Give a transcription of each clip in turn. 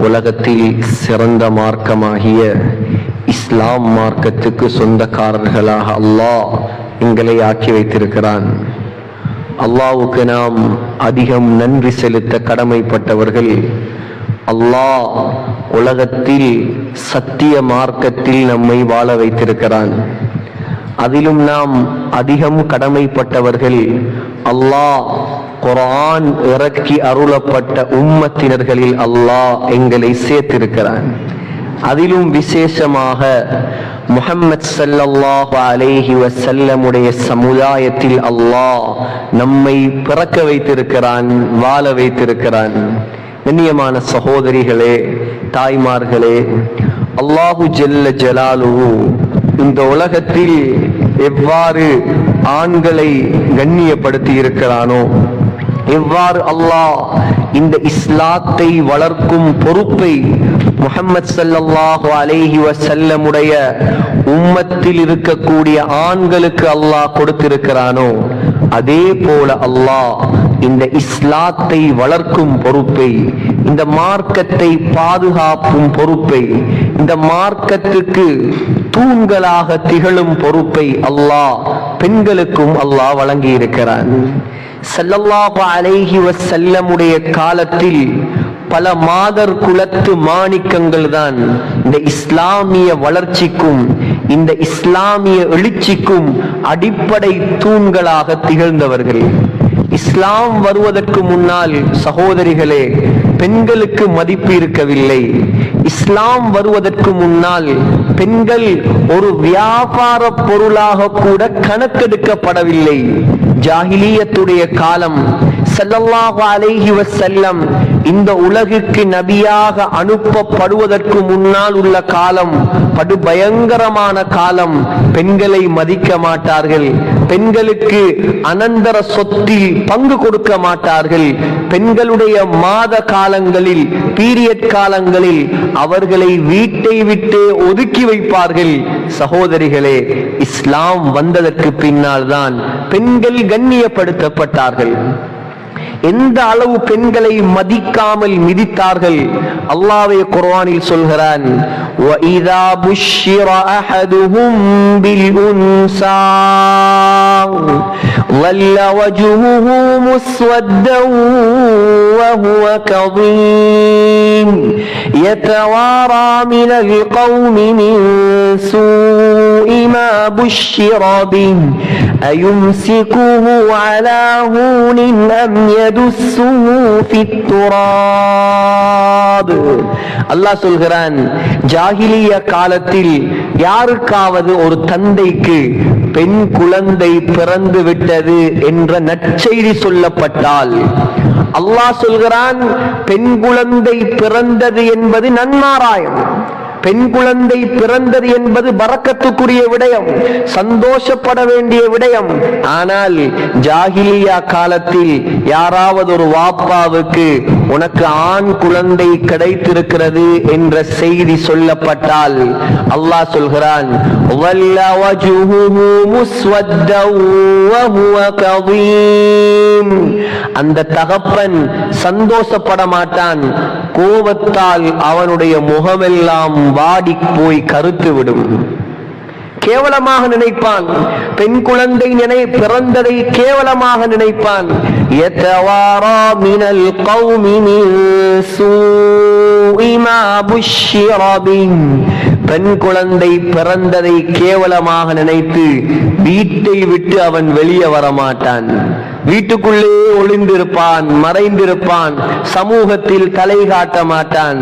உலகத்தில் சிறந்த மார்க்கமாகிய இஸ்லாம் மார்க்கத்துக்கு சொந்தக்காரர்களாக அல்லாஹ் எங்களை ஆக்கி வைத்திருக்கிறான். அல்லாஹ்வுக்கு நாம் அதிகம் நன்றி செலுத்த கடமைப்பட்டவர்கள். அல்லாஹ் உலகத்தில் சத்திய மார்க்கத்தில் நம்மை வாழ வைத்திருக்கிறான். அதிலும் நாம் அதிகம் கடமைப்பட்டவர்கள். அல்லாஹ் குர்ஆன் இறக்கி அருளப்பட்ட உம்மத்தினர்களில் அல்லாஹ் எங்களை சேர்த்திருக்கிறான். அதிலும் விசேஷமாக முஹம்மத் ஸல்லல்லாஹு அலைஹி வஸல்லமுடைய சமுதாயத்தில் அல்லாஹ் நம்மை பிறக்க வைத்திருக்கிறான், வாழ வைத்திருக்கிறான். கண்ணியமான சகோதரிகளே, தாய்மார்களே, அல்லாஹு ஜல்ல ஜலாலுஹு இந்த உலகத்தில் எவ்வாறு ஆண்களை கண்ணியப்படுத்தி இருக்கிறானோ, எவ்வாறு அல்லாஹ் இந்த இஸ்லாத்தை வளர்க்கும் பொறுப்பை முஹம்மத் ஸல்லல்லாஹு அலைஹி வஸல்லமுடைய உம்மத்தில் இருக்கக்கூடிய ஆண்களுக்கு அல்லாஹ் கொடுத்திருக்கிறானோ, அதே போல அல்லாஹ் இந்த இஸ்லாத்தை வளர்க்கும் பொறுப்பை, இந்த மார்க்கத்தை பாதுகாப்பும் பொறுப்பை, இந்த மார்க்கத்துக்கு தூண்களாக திகழும் பொறுப்பை அல்லாஹ் பெண்களுக்கும் அல்லாஹ் வழங்கி இருக்கிறான். ஸல்லல்லாஹு அலைஹி வஸல்லமுடைய காலத்தில் பல மாதர் குலத்து மாணிக்கங்கள் தான் இந்த இஸ்லாமிய வளர்ச்சிக்கும் இந்த இஸ்லாமிய எழுச்சிக்கும் அடிப்படை தூண்களாக திகழ்ந்தவர்கள். இஸ்லாம் வருவதற்கு முன்னால் சகோதரிகளே, பெண்களுக்கு மதிப்பு இருக்கவில்லை. இஸ்லாம் வருவதற்கு முன்னால் பெண்கள் ஒரு வியாபார பொருளாக கூட கணக்கெடுக்கப்படவில்லை. ஜாஹிலியத்துடைய காலம், ஸல்லல்லாஹு அலைஹி வஸல்லம் இந்த உலகுக்கு நபியாக அனுப்பப்படுவதற்கு முன்னால் உள்ள காலம் படு பயங்கரமான காலம். பெண்களை மதிக்க மாட்டார்கள், பெண்களுக்கு அனந்தர சொத்தில் பங்கு கொடுக்க மாட்டார்கள். பெண்களுடைய மாத காலங்களில், பீரியட் காலங்களில் அவர்களை வீட்டை விட்டு ஒதுக்கி வைப்பார்கள். சகோதரிகளே, இஸ்லாம் வந்ததற்கு பின்னால் தான் பெண்கள் கண்ணியப்படுத்தப்பட்டார்கள். எந்த அளவு பெண்களை மதிக்காமல் மிதித்தார்கள். அல்லாஹ்வே குர்ஆனில் சொல்கிறான், وَإِذَا بُشِّرَ أَحَدُهُم بِالْأُنثَى ظَلَّ وَجْهُهُ مُسْوَدًّا وَهُوَ كَظِيمٌ يَتَوَارَى مِنَ الْقَوْمِ مِنْ سُوءِ مَا بُشِّرَ بِهِ أَيُمْسِكُهُ عَلَى هُونٍ أَمْ يَدُسُّهُ فِي التُّرَابِ. அல்லாஹ் சொல்கிறான், ஜாஹிலிய காலத்தில் யாருக்காவது ஒரு தந்தைக்கு பெண் குழந்தை பிறந்து விட்டது என்ற நற்செய்தி சொல்லப்பட்டால், அல்லாஹ் சொல்கிறான், பெண் குழந்தை பிறந்தது என்பது நன்மாராயம். பெண் குழந்தை பிறந்தது என்பது பரக்கத்துக்குரிய விடயம், சந்தோஷப்பட வேண்டிய விடயம். ஆனால் ஜாஹிலியா காலத்தில் யாராவது ஒரு வாப்பாவுக்கு உனக்கு ஆண் குழந்தை கிடைத்திருக்கிறது என்ற செய்தி சொல்லப்பட்டால், அல்லாஹ் சொல்கிறான், அந்த தகப்பன் சந்தோஷப்பட மாட்டான். கோபத்தால் அவனுடைய முகமெல்லாம் வாடி போய் கருத்து விடும். கேவலமாக நினைப்பான். பெண் குழந்தை பிறந்ததை கேவலமாக நினைப்பான். யதவாரா மினல் கௌமி மின் சூஇ மா புஷ்ஷிர பிஹி. பெண் குழந்தை பிறந்ததை கேவலமாக நினைத்து வீட்டை விட்டு அவன் வெளியே வரமாட்டான். வீட்டுக்குள்ளே ஒளிந்திருப்பான், மறைந்திருப்பான், சமூகத்தில் தலை காட்ட மாட்டான்,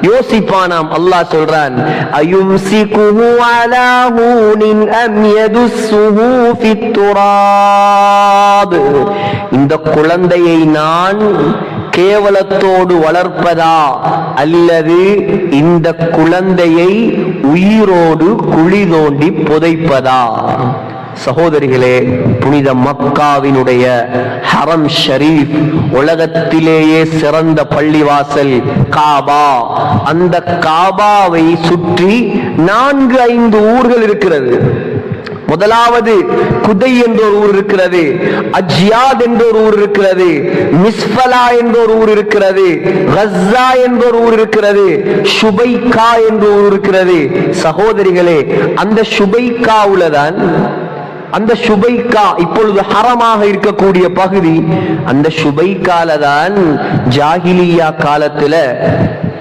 யோசிப்பானாம். அல்லாஹ் சொல்றான், அயும்சிகுஹு அலா ஹூனின் அம் யதுஸ்ஸுஹு ஃபித் துராப். இந்த குழந்தையை நான் கேவலத்தோடு வளர்ப்பதா அல்லது இந்த குழந்தையை உயிரோடு குழி தோண்டி புதைப்பதா? சகோதரிகளே, புனித மக்காவினுடைய ஹரம் ஷரீஃப், உலகத்திலேயே சிறந்த பள்ளிவாசல் காபா. அந்த காபாவை சுற்றி 4-5 ஊர்கள் இருக்கிறது. முதலாவது குதை என்ற ஒரு ஊர் இருக்கிறது, அஜ்யாத் என்ற ஒரு ஊர் இருக்கிறது, மிஸ்ஃபலா என்ற ஒரு ஊர் இருக்கிறது, கஸ்ஸா என்ற ஒரு ஊர் இருக்கிறது, ஷுபைகா என்ற ஊர் இருக்கிறது. சகோதரிகளே, அந்த ஷுபைகாவுலதான், அந்த ஷுபைகா இப்பொழுது ஹரமாக இருக்கக்கூடிய பகுதி, அந்த ஷுபைகால தான் ஜாஹிலியா காலத்துல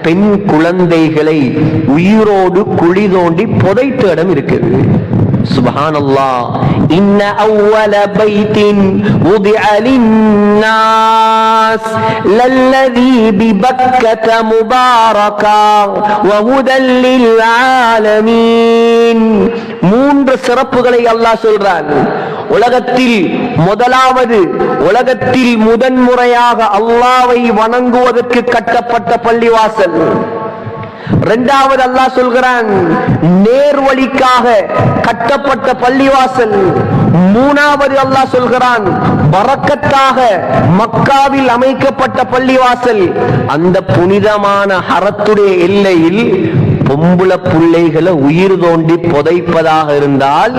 பெண் குழந்தைகளை உயிரோடு குழி தோண்டி புதைத்த இடம் இருக்குது. சுப்ஹானல்லாஹ். இன்ன அவ்வல பைத்தின் உதிஅ லின்னாஸ் லல்லதி பிபக்கத முபாரகா வஹுதல் லில் ஆலமீன். மூன்று சிறப்புகளை அல்லாஹ் சொல்றான். உலகத்தில் முதலாவது, உலகத்தில் முதன்முறையாக அல்லாஹ்வை வணங்குவதற்கு கட்டப்பட்ட பள்ளிவாசல். இரண்டாவது அல்லாஹ் சொல்கிறான் நேர்வழிக்காக கட்டப்பட்ட பள்ளிவாசல். மூணாவது அல்லாஹ் சொல்கிறான் பரக்கத்தாக மக்காவில் அமைக்கப்பட்ட பள்ளிவாசல். அந்த புனிதமான ஹரத்துடைய எல்லையில் பொம்புள பிள்ளைகளை உயிர் தோண்டி புதைப்பதாக இருந்தால்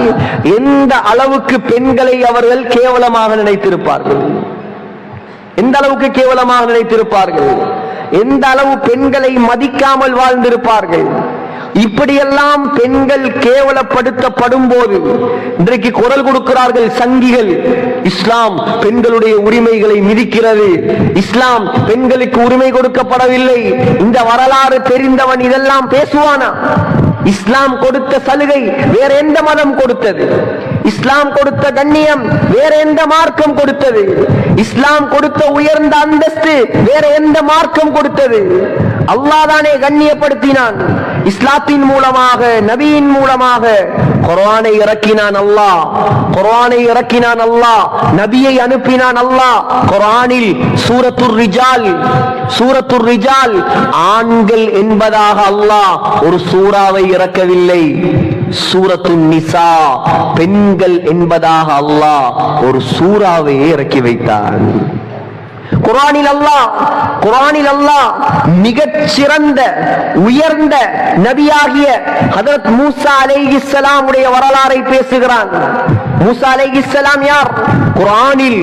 எந்த அளவுக்கு பெண்களை அவர்கள் கேவலமாக நினைத்திருப்பார்கள், எந்த அளவுக்கு கேவலமாக நினைத்திருப்பார்கள், எந்த அளவு பெண்களை மதிக்காமல் வாழ்ந்திருப்பார்கள். இப்படியெல்லாம் பெண்கள் கேவலப்படுத்தப்படும் போது இன்றைக்கு குரல் கொடுக்கிறார்கள் சங்கிகள். இஸ்லாம் பெண்களுடைய உரிமைகளை மிதிக்கிறது, இஸ்லாம் பெண்களுக்கு உரிமை கொடுக்கப்படவில்லை. இந்த வரலாறு தெரிந்தவன் இதெல்லாம் பேசுவானா? இஸ்லாம் கொடுத்த சலுகை வேற எந்த மதம் கொடுத்தது? இஸ்லாம் கொடுத்த கண்ணியம் வேற எந்த மார்க்கம் கொடுத்தது? இஸ்லாம் கொடுத்த உயர்ந்த அந்தஸ்து வேற எந்த மார்க்கம் கொடுத்தது? அல்லாஹ் தானே கண்ணியப்படுத்தினான். இஸ்லாத்தின் மூலமாக, நபியின் மூலமாக குர்ஆனை இறக்கினான் அல்லாஹ், குர்ஆனை இறக்கினான் அல்லாஹ், நபியை அனுப்பினான் அல்லாஹ். குர்ஆனில் சூரத்துர் ரிஜால், சூரத்துர் ரிஜால் ஆண்கள் என்பதாக அல்லாஹ் ஒரு சூறாவை இறக்கவில்லை. சூரத்துன் நிசா பெண்கள் என்பதாக அல்லாஹ் ஒரு சூறாவை இறக்கி வைத்தான். குர்ஆனில் அல்லாஹ் மிகச் சிறந்த உயர்ந்த நபியாகிய ஹஜ்ரத் மூசா அலைஹிஸ்ஸலாம் உடைய வரலாறை பேசுகிறான். மூசா அலைஹிஸ்ஸலாம் யார்? குர்ஆனில்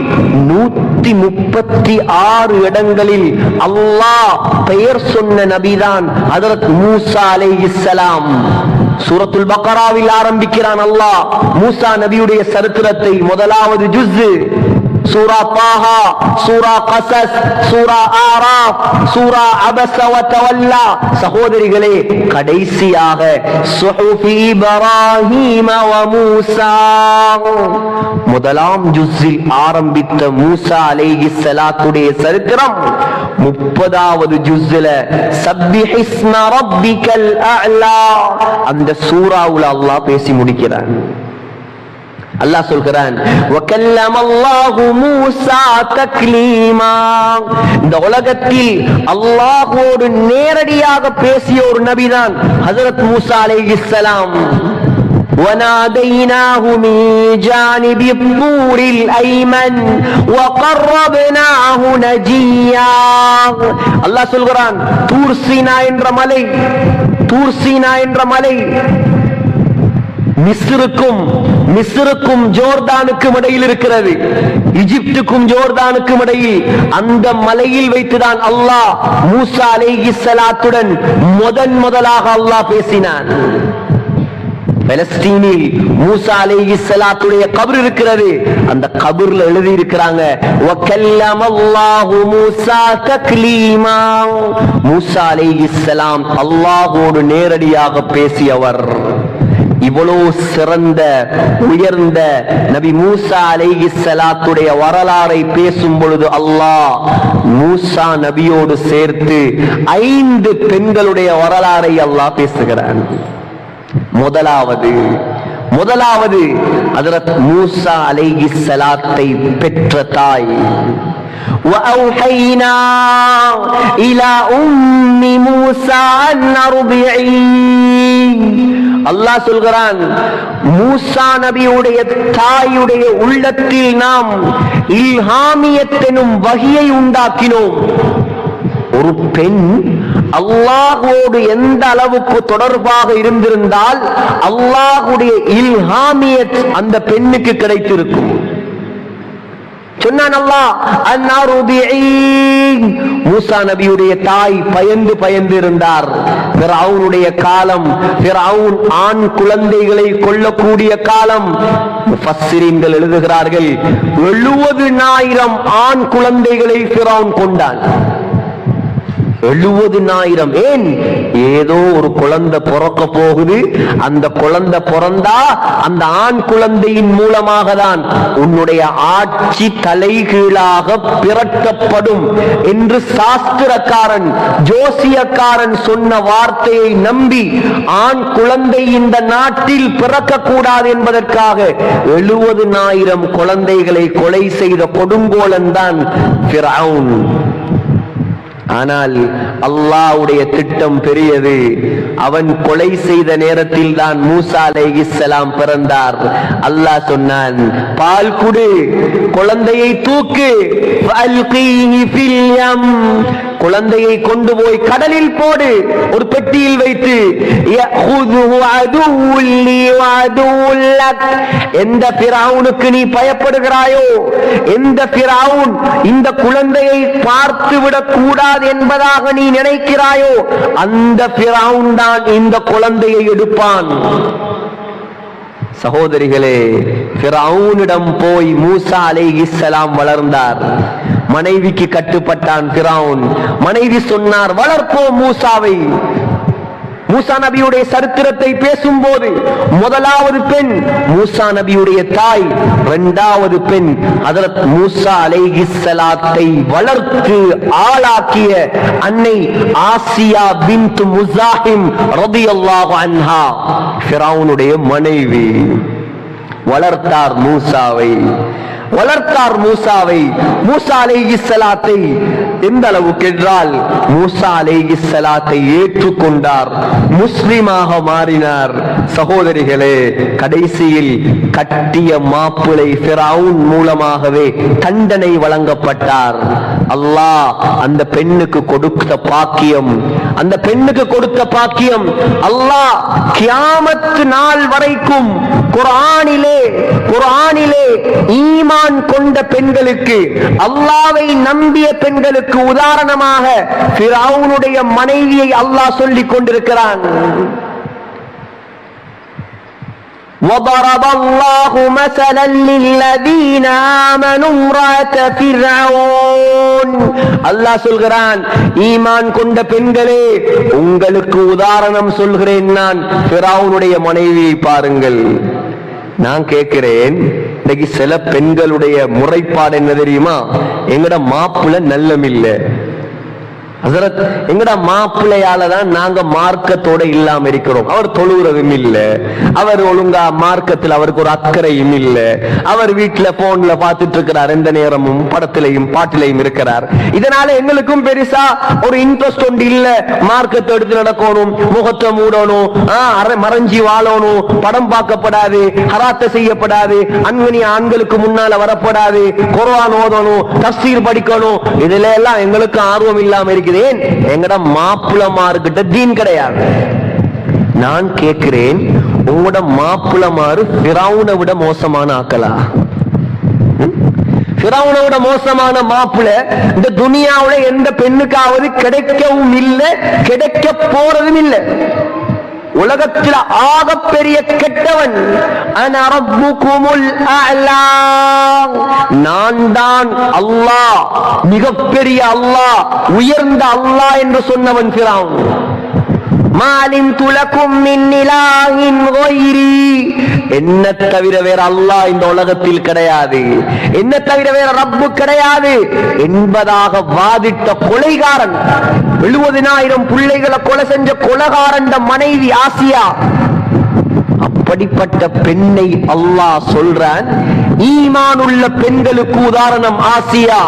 136 இடங்களில் அல்லாஹ் பெயர் சொன்ன நபிதான் ஹஜ்ரத் மூசா அலைஹிஸ்ஸலாம். சூரத்துல் பக்ராவில் ஆரம்பிக்கிறான் அல்லாஹ் மூசா நபியுடைய சரித்திரத்தை. முதலாவது ஜுஸ் சூரா தாஹா, சூரா கஸஸ், சூரா ஆராஃப், சூரா அபஸ வ தவல்லா. சகோதரிகளே, கடைசியாக சுஹுஃபி இப்ராஹீம வ மூசா, முதலாம் ஜுஸில் ஆரம்பித்த மூசா அலைஹிஸ்ஸலாத்துடைய சரித்திரம் 30வது ஜுஸ்ல சப்பிஹிஸ்ம ரப்பிக்கல் அஅலா அந்த சூராவுல அல்லாஹ் பேசி முடிக்கிறான். அல்லாஹ் சொல்கிறான் வகல்லமல்லாஹு மூசா தக்லீமா. இந்த உலகத்தில் அல்லாஹ்வோடு நேரடியாக பேசிய ஒரு நபிதான் ஹஜ்ரத் மூசா அலைஹிஸ்ஸலாம். وَنَادَيْنَاهُ مِنْ جَانِبِ الطُّورِ الْأَيْمَنِ وَقَرَّبْنَاهُ نَجِيًّا. அல்லாஹ் சொல்கிறான் தூர் சீனா என்ற மலை, தூர் சீனா என்ற மலை மிஸ்ருக்கும் ஜோர்தானுக்கும் இடையில் இருக்கிறது, எகிப்துக்கும் ஜோர்தானுக்கும் இடையில். அந்த மலையில் வைத்துதான் அல்லாஹ் மூசா அலைஹிஸ்ஸலாத்துடன் முதலாக அல்லாஹ் பேசினான். பலஸ்தீனில் மூசா அலைஹிஸ்ஸலாத்துடைய கபர் இருக்கிறது. அந்த கபர்ல எழுதி இருக்கிறாங்க வகல்லமல்லாஹு மூசா தக்லீமா. மூசா அலைஹிஸ்ஸலாம் அல்லாஹ்வோடு நேரடியாக பேசியவர். இவ்வளவு சிறந்த உயர்ந்த நபி மூசா அலைஹிஸ்ஸலாத்துடைய வரலாறை பேசும் பொழுது அல்லாஹ் மூசா நபியோடு சேர்த்து 5 பெண்களுடைய வரலாறை அல்லாஹ் பேசுகிறான். முதலாவது ஹஜ்ரத் மூசா அலைஹிஸ்ஸலாத்தை பெற்ற தாய். وَأَوْحَيْنَا إِلَى أُمِّ مُوسَى أَنْ أَرْضِعِيهِ. அல்லாஹ் சொல்கிறான் மூசா நபியுடைய தாயுடைய உள்ளத்தில் நாம் இல்ஹாமியத் எனும் வஹியை உண்டாக்கினோம். ஒரு பெண் அல்லாஹ்வோடு எந்த அளவுக்கு தொடர்பாக இருந்திருந்தால் அல்லாஹ்வுடைய இல்ஹாமியத் அந்த பெண்ணுக்கு கிடைத்திருக்கும். சொன்னான் அல்லாஹ், மூசா நபியுடைய தாய் பயந்து இருந்தார். ஃபிரௌனுடைய காலம், ஃபிரௌன் ஆண் குழந்தைகளை கொல்லக்கூடிய காலம். முஃபஸ்ஸிரீன்கள் எழுதுகிறார்கள் 70,000 ஆண் குழந்தைகளை ஃபிரௌன் கொண்டான். 70,000. ஏன்? ஏதோ ஒரு குழந்தை பிறக்க போகுது, அந்த குழந்தை பிறந்தா அந்த ஆண் குழந்தையின் மூலமாக தான் உன்னுடைய ஆட்சி தலைகீழாக பிறக்கப்படும் என்று சாஸ்திரக்காரன் ஜோசியக்காரன் சொன்ன வார்த்தையை நம்பி ஆண் குழந்தை இந்த நாட்டில் பிறக்க கூடாது என்பதற்காக 70,000 குழந்தைகளை கொலை செய்த கொடுங்கோலன் தான் ஃபிரௌன். ஆனால் அல்லாஹ்வுடைய திட்டம் பெரியது. அவன் கொலை செய்த நேரத்தில் தான் மூசா அலைஹிஸ்ஸலாம் பிறந்தார். அல்லாஹ் சொன்னான், பால் குடு, குழந்தையை தூக்கு, ஃபல்கீஹி ஃபில் யம், குழந்தையை கொண்டு போய் கடலில் போடு, ஒரு பெட்டியில் வைத்து. யஹுதுஹு அதுவுல் லி வ அதுவுல் லக், எந்த ஃபிரௌனுக்கு நீ பயப்படுகிறாயோ, எந்த ஃபிரௌன் இந்த குழந்தையை பார்த்து விடக் கூடாது என்பதாக நீ நினைக்கிறாயோ, அந்த ஃபிரௌன் தான் இந்த குழந்தையை எடுப்பான். சகோதரிகளே, ஃபிரௌனிடம் போய் மூசா அலைஹிஸ்ஸலாம் வளர்ந்தார். மனைவிக்கு கட்டுப்பட்டான் ஃபிரௌன். மனைவி சொன்னார், வளர்ப்போம் மூசாவை. மூசா நபியுடைய சரித்திரத்தை பேசும்போது முதலாவது பெண் மூசா நபியுடைய தாய், இரண்டாவது பெண் ஹஜ்ரத் மூசா அலைஹிஸ்ஸலாத்தை வளர்த்து ஆளாக்கிய அன்னை ஆசியா பின்த் முஸாஹிம் ரலியல்லாஹு அன்ஹா, ஃபிரௌனுடைய மனைவி. வளர்த்தார் மூசாவை. மூசா அலைஹிஸ்ஸலாத்தை எந்த அளவுக்கு என்றால் மூசா அலைஹிஸ்ஸலாத்தை ஏற்றுக்கொண்டார், முஸ்லிமாக மாறினார். சகோதரிகளே, கடைசியில் கட்டிய மாப்பிளை ஃபிரௌன் மூலமாகவே தண்டனை வழங்கப்பட்டார். அல்லாஹ் அந்த பெண்ணுக்கு கொடுத்த பாக்கியம், அல்லாஹ் கியாமத் நாள் வரைக்கும் குர்ஆனிலே ஈமான் கொண்ட பெண்களுக்கு, அல்லாஹ்வை நம்பிய பெண்களுக்கு உதாரணமாக ஃபிரௌனுடைய மனைவியை அல்லாஹ் சொல்லிக் கொண்டிருக்கிறான். وضرب الله مثلا للذين آمنوا امرأة فرعون, அல்லாஹ் சொல்கிறான், ஈமான் கொண்ட பெண்களே, உங்களுக்கு உதாரணம் சொல்கிறேன் நான், ஃபிரௌனுடைய மனைவியை பாருங்கள். நான் கேட்கிறேன், இன்னைக்கு சில பெண்களுடைய முறைப்பாடு என்ன தெரியுமா? எங்கட மாப்பிள்ள நல்லமில்லை, ஹஜ்ரத் எங்கட மாப்பிள்ளையால தான் நாங்க மார்க்கத்தோட இல்லாம இருக்கிறோம். அவர் தொழுகிறதும் இல்ல, அவர் ஒழுங்கா மார்க்கத்தில் அவருக்கு ஒரு அக்கறையும் இல்ல, அவர் வீட்டுல போன்ல பாத்துட்டு இருக்கிறார், எந்த நேரமும் படத்திலையும் பாட்டிலையும் இருக்கிறார். இதனால எங்களுக்கும் பெருசா ஒரு இன்ட்ரெஸ்ட் ஒன்று இல்ல. மார்க்கத்தை எடுத்து நடக்கணும், முகத்தை மூடணும், மறைஞ்சி வாழணும், படம் பார்க்கப்படாது, ஹராத்த செய்யப்படாது, அன்கனி ஆண்களுக்கு முன்னால வரப்படாது, குர்ஆன் ஓதணும், தஃசீர் படிக்கணும், இதுல எல்லாம் எங்களுக்கு ஆர்வம் இல்லாம இருக்கு. எங்கட மாப்பிளமார்கிட்ட தீன் கிடையாது. நான் கேட்கிறேன், உங்களோட மாப்பிளமாறு ஃபிரௌனை விட மோசமான ஆக்களா? ஃபிரௌனை விட மோசமான மாப்பிள இந்த துனியாவுல எந்த பெண்ணுக்காவது கிடைக்கவும் இல்லை, கிடைக்க போறதும் இல்லை. உலகத்தில் ஆகப்பெரிய கெட்டவன் அன ரப்புகுமுல் அலா, நான் தான் அல்லாஹ், மிகப்பெரிய அல்லாஹ், உயர்ந்த அல்லாஹ் என்று சொன்னவன் ஃபிரௌன். மாலிம் துலக்கும் மின் இலாஹின் கைரி, என்ன தவிர வேற அல்லாஹ் இந்த உலகத்தில் கிடையாது, என்ன தவிர வேற ரப்பு கிடையாது என்பதாக வாதிட்ட கொலைகாரன், 70,000 பிள்ளைகளை கொலை செஞ்ச கொலைகாரன் மனைவி ஆசியா. அப்படிப்பட்ட பெண்ணை அல்லாஹ் சொல்றான், ஈமான் உள்ள பெண்களுக்கு உதாரணம் ஆசியா.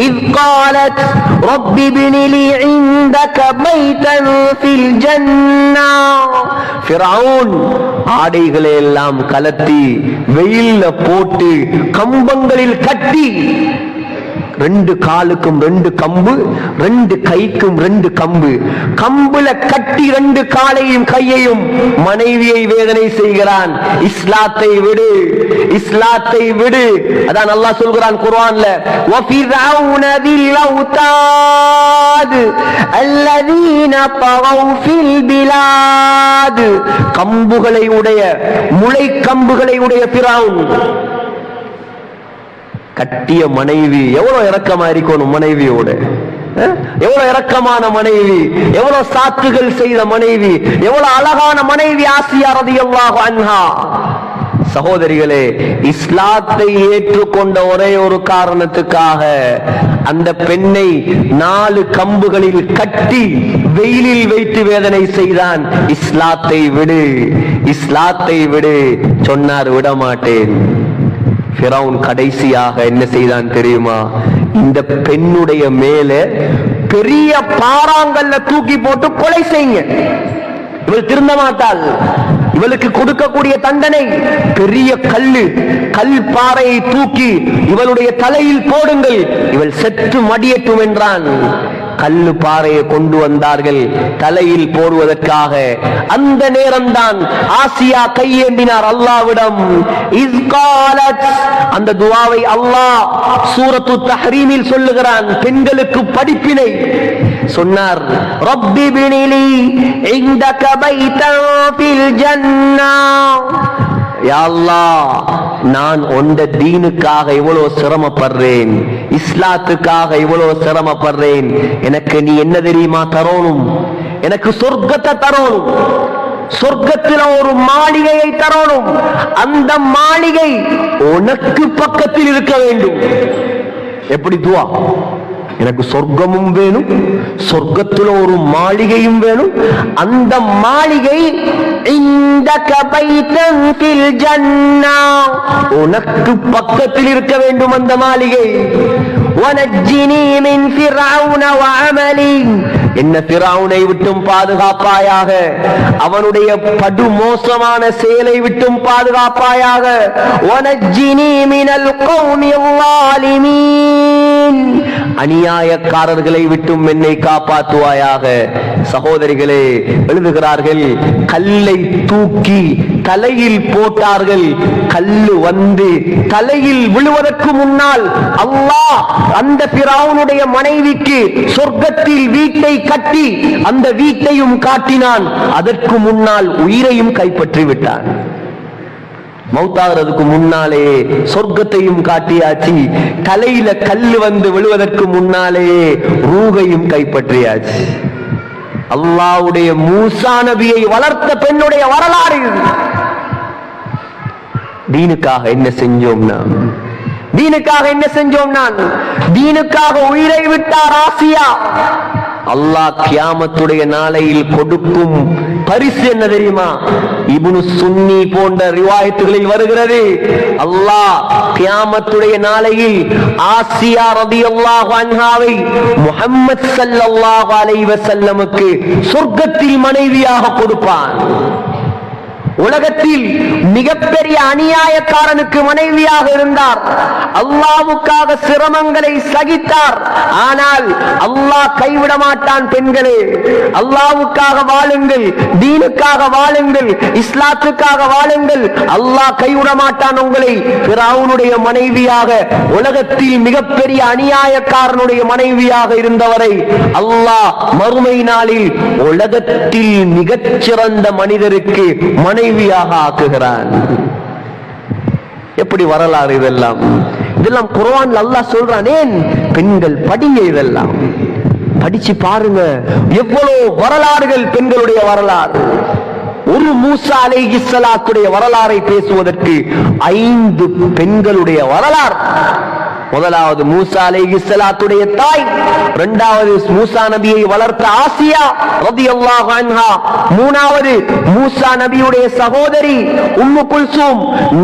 إذ قالت رب ابن لي عندك بيتا في الجنة. ஃபிரௌன் ஆடைகளை எல்லாம் கலத்தி வெயில்ல போட்டு கம்பங்களில் கட்டி ரெண்டு காலுக்கும் ரெண்டு கம்பு, ரெண்டு கைக்கும் ரெண்டு கம்பு, கம்புல கட்டி ரெண்டு காலையும் கையையும் மனைவியை வேதனை செய்கிறான். இஸ்லாத்தை விடு, இஸ்லாத்தை விடு. அதான் அல்லாஹ் சொல்கிறான் குர்ஆன்ல, வஃபிர்அவுன தில் அவுதாத் அல்லதீன தகவ் ஃபில் பிலாத். கம்புகளை உடைய, முளை கம்புகளை உடைய ஃபிரௌன் கட்டிய மனைவி. எவ்வளவு இரக்கமா இருக்கணும் மனைவியோட, எவ்வளவு இரக்கமான மனைவி, எவ்வளவு சாத்துகள் செய்த மனைவி, எவ்வளவு அழகான மனைவி ஆசியா ரலியல்லாஹு அன்ஹா. சகோதரிகளே, இஸ்லாத்தை ஏற்றுக்கொண்ட ஒரே ஒரு காரணத்துக்காக அந்த பெண்ணை 4 கம்புகளில் கட்டி வெயிலில் வைத்து வேதனை செய்தான். இஸ்லாத்தை விடு, இஸ்லாத்தை விடு சொன்னார், விடமாட்டேன். ஃபிரௌன் கடைசியாக என்ன செய்தான் தெரியுமா? இந்த பெண்ணுடைய மேல பெரிய பாறாங்கல்ல தூக்கி போட்டு கொலை செய்யுங்க, இவள் திருந்த மாட்டாள், இவளுக்கு கொடுக்கக்கூடிய தண்டனை பெரிய கல் பாறையை தூக்கி இவளுடைய தலையில் போடுங்கள், இவள் செத்து மடியட்டும் என்றான். கல்லு பாறையை கொண்டு வந்தார்கள் தலையில் போடுவதற்காக. அந்த நேரம்தான் ஆசியா கையேந்தினார் அல்லாஹ்விடம். அந்த துஆவை அல்லாஹ் சூரத்து தஹ்ரீமில் சொல்லுகிறான். பெண்களுக்கு படிப்பினை சொன்னார். ரப்பி பினிலி இந்தக பைதன் ஃபில் ஜன்னah. யா அல்லாஹ், நான் உன்ட தீனுக்காக இவ்வளவு சிரமப்படுறேன், இஸ்லாத்துக்காக இவ்வளவு சிரமப்படுறேன், எனக்கு நீ என்ன தெரியுமா தரணும்? எனக்கு சொர்க்கத்தை தரணும், சொர்க்கத்தில் ஒரு மாளிகையை தரணும். அந்த மாளிகை உனக்கு பக்கத்தில் இருக்க வேண்டும். எப்படி துவா? எனக்கு சொர்க்கமும் வேணும், சொர்க்கத்தில் ஒரு மாளிகையும் வேணும். அந்த மாளிகை இந்தக பைதன் ஃபில் ஜன்னah, உனக்கு பக்கத்தில் இருக்க வேண்டும் அந்த மாளிகை. வனஜ்ஜினி மின் ஃபிர்அவுன வஅமலி, என்ன ஃபிர்அவுனை விட்டும் பாதுகாப்பாயாக, அவனுடைய படு மோசமான செயலை விட்டும் பாதுகாப்பாயாக. வனஜ்ஜினி மினல் கௌமில் ஸாலிமீன், அநியாயக்காரர்களை விட்டும் என்னை காப்பாற்றுவாயாக. சகோதரிகளே, எழுதுகிறார்கள், கல்லை தூக்கி தலையில் போட்டார்கள். கல்லு வந்து தலையில் விழுவதற்கு முன்னால் அல்லாஹ் அந்த ஃபிரௌனுடைய மனைவிக்கு சொர்க்கத்தில் வீட்டை கட்டி அந்த வீட்டையும் காட்டினான். அதற்கு முன்னால் உயிரையும் கைப்பற்றி விட்டான். மௌத்தாகிறதுக்கு முன்னாலே சொர்க்கத்தையும் காட்டியாச்சு, தலையில கல்லு வந்து விழுவதற்கு முன்னாலே ரூகையும் கைப்பற்றியாச்சு. அல்லாஹ்வுடைய மூசா நபியை வளர்த்த பெண்ணுடைய வரலாறு. தீனுக்காக என்ன செஞ்சோம் நாம்? தீனுக்காக என்ன செஞ்சோம்? நான் தீனுக்காக உயிரை விட்டார் ஆசியா. அல்லாஹ் கியாமத்துடைய நாளையில் கொடுக்கும் பரிசு என்ன தெரியுமா? இப்னு சுன்னி போன்ற ரிவாயத்துகளில் வருகிறது, அல்லாஹ் கியாமத்துடைய நாளையில் ஆசியா ரலியல்லாஹு அன்ஹாவை முஹம்மத் ஸல்லல்லாஹு அலைஹி வஸல்லமுக்கு சொர்க்கத்தில் மனைவியாக கொடுப்பான். உலகத்தில் மிகப்பெரிய அநியாயக்காரனுக்கு மனைவியாக இருந்தார். அல்லாஹ்வுக்காக சிரமங்களை சகித்தார். ஆனால் அல்லாஹ் கைவிட மாட்டான். பெண்களே, அல்லாஹ்வுக்காக வாழுங்கள், தீனுக்காக வாழுங்கள், இஸ்லாத்துக்காக வாழுங்கள். அல்லாஹ் கைவிட மாட்டான் உங்களை. ஃபிரௌனுடைய மனைவியாக, உலகத்தில் மிகப்பெரிய அநியாயக்காரனுடைய மனைவியாக இருந்தவரை அல்லாஹ் மறுமை நாளில் உலகத்தில் மிகச்சிறந்த மனிதருக்கு மனைவியாக ஆக்குகிறான். எப்படி வரலாறு இதெல்லாம்? இதெல்லாம் குர்ஆன்ல அல்லாஹ் சொல்றான். ஏன் பெண்கள் படிங்க, இதெல்லாம் படிச்சு பாருங்க. எவ்வளவு வரலாறுகள் பெண்களுடைய வரலாறு. ஒரு மூசா அலைஹிஸ்ஸலாத்துடைய வரலாறை பேசுவதற்கு 5 பெண்களுடைய வரலாறு. முதலாவது மூசா அலைஹிஸ்ஸலாத்துடைய தாய், இரண்டாவது மூசா நபியை வளர்த்த ஆசியா ரலியல்லாஹு அன்ஹா, மூணாவது மூசா நபியுடைய சகோதரி உம்மு குல்சூம்,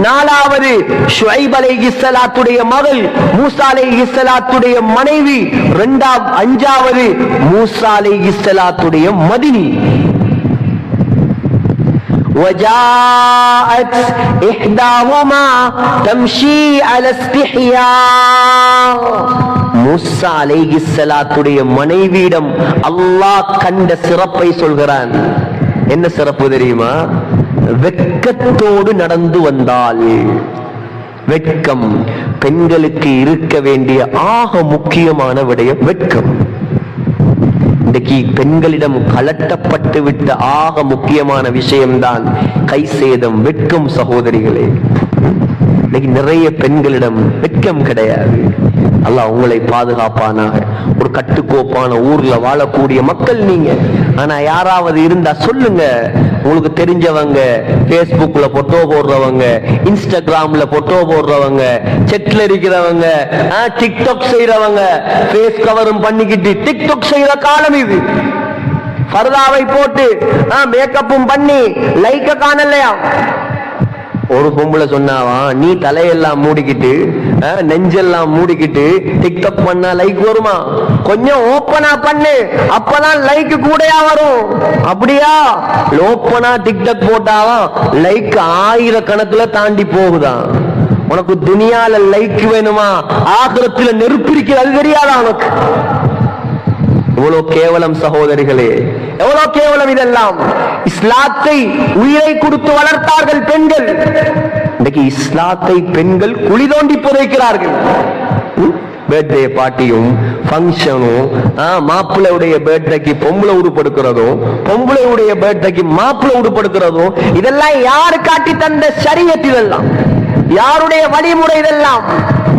நாலாவது ஷுஐப் அலைஹிஸ்ஸலாத்துடைய மகள் மூசா அலைஹிஸ்ஸலாத்துடைய மனைவி, அஞ்சாவது மூசா அலைஹிஸ்ஸலாத்துடைய மதினி. وجاءت إحداهما تمشي على استحياء. மூசா அலைஹிஸ்ஸலாத்துடைய மனைவியிடம் அல்லாஹ் கண்ட சிறப்பை சொல்கிறான். என்ன சிறப்பு தெரியுமா? வெட்கத்தோடு நடந்து வந்தால். வெட்கம் பெண்களுக்கு இருக்க வேண்டிய ஆக முக்கியமான விடயம் வெட்கம். இன்றைக்கு பெண்களிடம் கலட்டப்பட்டு விட்ட ஆக முக்கியமான விஷயம்தான் கை சேதம், வெட்கம். சகோதரிகளே, இன்னைக்கு நிறைய பெண்களிடம் வெட்கம் கிடையாது. அல்லாஹ் உங்களை பாதுகாப்பானாக. ஒரு கட்டுக்கோப்பான ஊர்ல வாழக்கூடிய மக்கள் நீங்க. ஆனா யாராவது இருந்தா சொல்லுங்க. உங்களுக்கு தெரிஞ்சவங்க பேஸ்புக்ல போட்டோ போடுறவங்க, இன்ஸ்டாகிராம்ல போட்டோ போடுறவங்க, செட்ல இருக்கிறவங்க, டிக்டாக் செய்யறவங்க, ஃபேஸ் கவரும் பண்ணிக்கிட்டு டிக்டாக் செய்யற காலம் இது. ஃபர்தாவை போட்டு மேக்கப்பும் பண்ணி லைக்க காணலையா? ஒரு பொம்பளை சொன்னாவா, நீ தலையெல்லாம் மூடிக்கிட்டு நெஞ்செல்லாம் மூடிக்கிட்டு டிக்டாக் பண்ணா லைக் வருமா? கொஞ்சம் ஓப்பனா பண்ணு, அப்பதான் லைக் கூடயா வரும். அப்படியா? ஓப்பனா டிக்டாக் போட்டாவா லைக் 1000 கணக்குல தாண்டி போகுதான். உனக்கு துனியால லைக் வேணுமா? ஆகிரத்துல நெருப்பு இருக்கிறது தெரியாதா உனக்கு? எவ்வளவு கேவலம் சகோதரிகளே, எவ்வளவு கேவலம் இதெல்லாம். இஸ்லாத்தை உயிரை கொடுத்து வளர்த்தார்கள் பெண்கள். இன்னைக்கு இஸ்லாத்தை பெண்கள் குழி தோண்டி புதைக்கிறார்கள். பர்த்டே பார்ட்டியும் ஃபங்க்ஷனும், மாப்பிள்ளையுடைய பர்த்டேக்கு பொம்பளை உடுப்படுக்கிறதும், பொம்பளையுடைய பர்த்டேக்கு மாப்பிள்ளை உடுப்படுக்கிறதும், இதெல்லாம் யாரு காட்டி தந்த ஷரியத்? இதெல்லாம் யாருடைய வழிமுறை? இதெல்லாம்